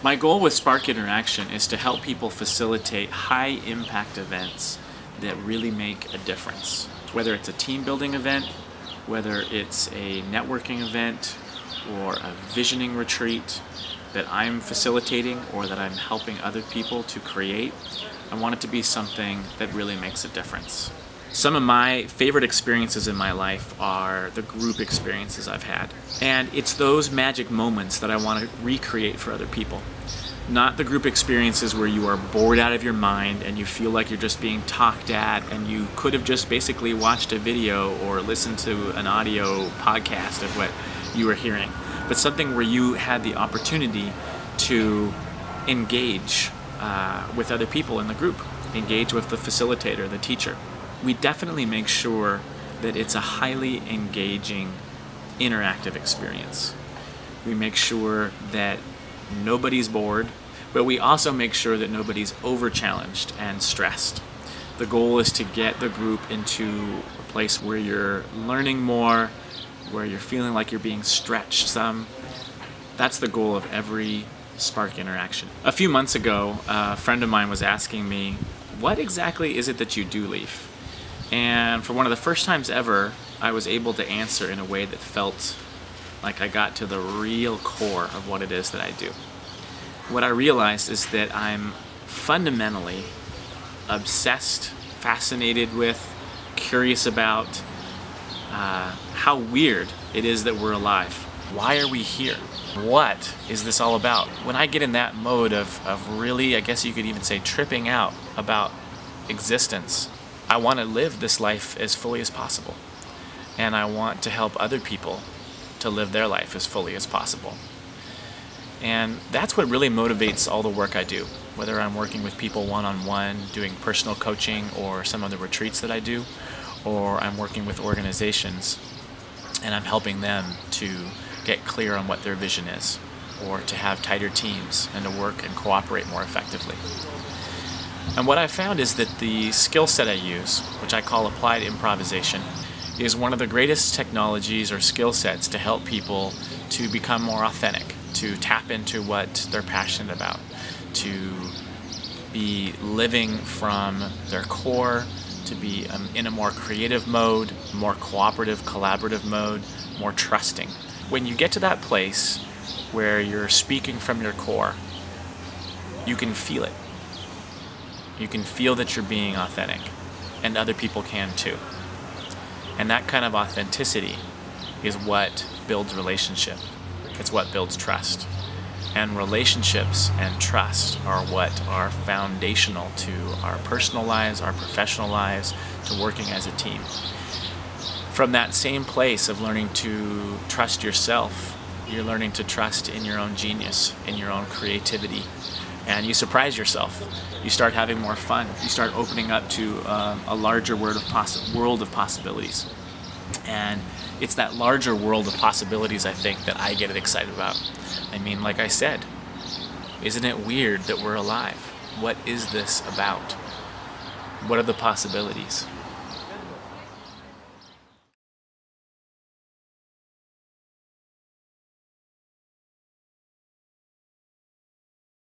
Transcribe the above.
My goal with Spark Interaction is to help people facilitate high-impact events that really make a difference. Whether it's a team-building event, whether it's a networking event, or a visioning retreat that I'm facilitating or that I'm helping other people to create, I want it to be something that really makes a difference. Some of my favorite experiences in my life are the group experiences I've had. And it's those magic moments that I want to recreate for other people. Not the group experiences where you are bored out of your mind and you feel like you're just being talked at and you could have just basically watched a video or listened to an audio podcast of what you were hearing. But something where you had the opportunity to engage with other people in the group, engage with the facilitator, the teacher. We definitely make sure that it's a highly engaging, interactive experience. We make sure that nobody's bored, but we also make sure that nobody's over-challenged and stressed. The goal is to get the group into a place where you're learning more, where you're feeling like you're being stretched some. That's the goal of every Spark interaction. A few months ago, a friend of mine was asking me, what exactly is it that you do, Leif? And for one of the first times ever, I was able to answer in a way that felt like I got to the real core of what it is that I do. What I realized is that I'm fundamentally obsessed, fascinated with, curious about how weird it is that we're alive. Why are we here? What is this all about? When I get in that mode of really, I guess you could even say, tripping out about existence, I want to live this life as fully as possible. And I want to help other people to live their life as fully as possible. And that's what really motivates all the work I do. Whether I'm working with people one-on-one, doing personal coaching, or some of the retreats that I do, or I'm working with organizations and I'm helping them to get clear on what their vision is, or to have tighter teams and to work and cooperate more effectively. And what I've found is that the skill set I use, which I call applied improvisation, is one of the greatest technologies or skill sets to help people to become more authentic, to tap into what they're passionate about, to be living from their core, to be in a more creative mode, more cooperative, collaborative mode, more trusting. When you get to that place where you're speaking from your core, you can feel it. You can feel that you're being authentic, and other people can too. And that kind of authenticity is what builds relationship. It's what builds trust. And relationships and trust are what are foundational to our personal lives, our professional lives, to working as a team. From that same place of learning to trust yourself, you're learning to trust in your own genius, in your own creativity, and you surprise yourself. You start having more fun. You start opening up to a larger world of possibilities. And it's that larger world of possibilities, I think, that I get excited about. I mean, like I said, isn't it weird that we're alive? What is this about? What are the possibilities?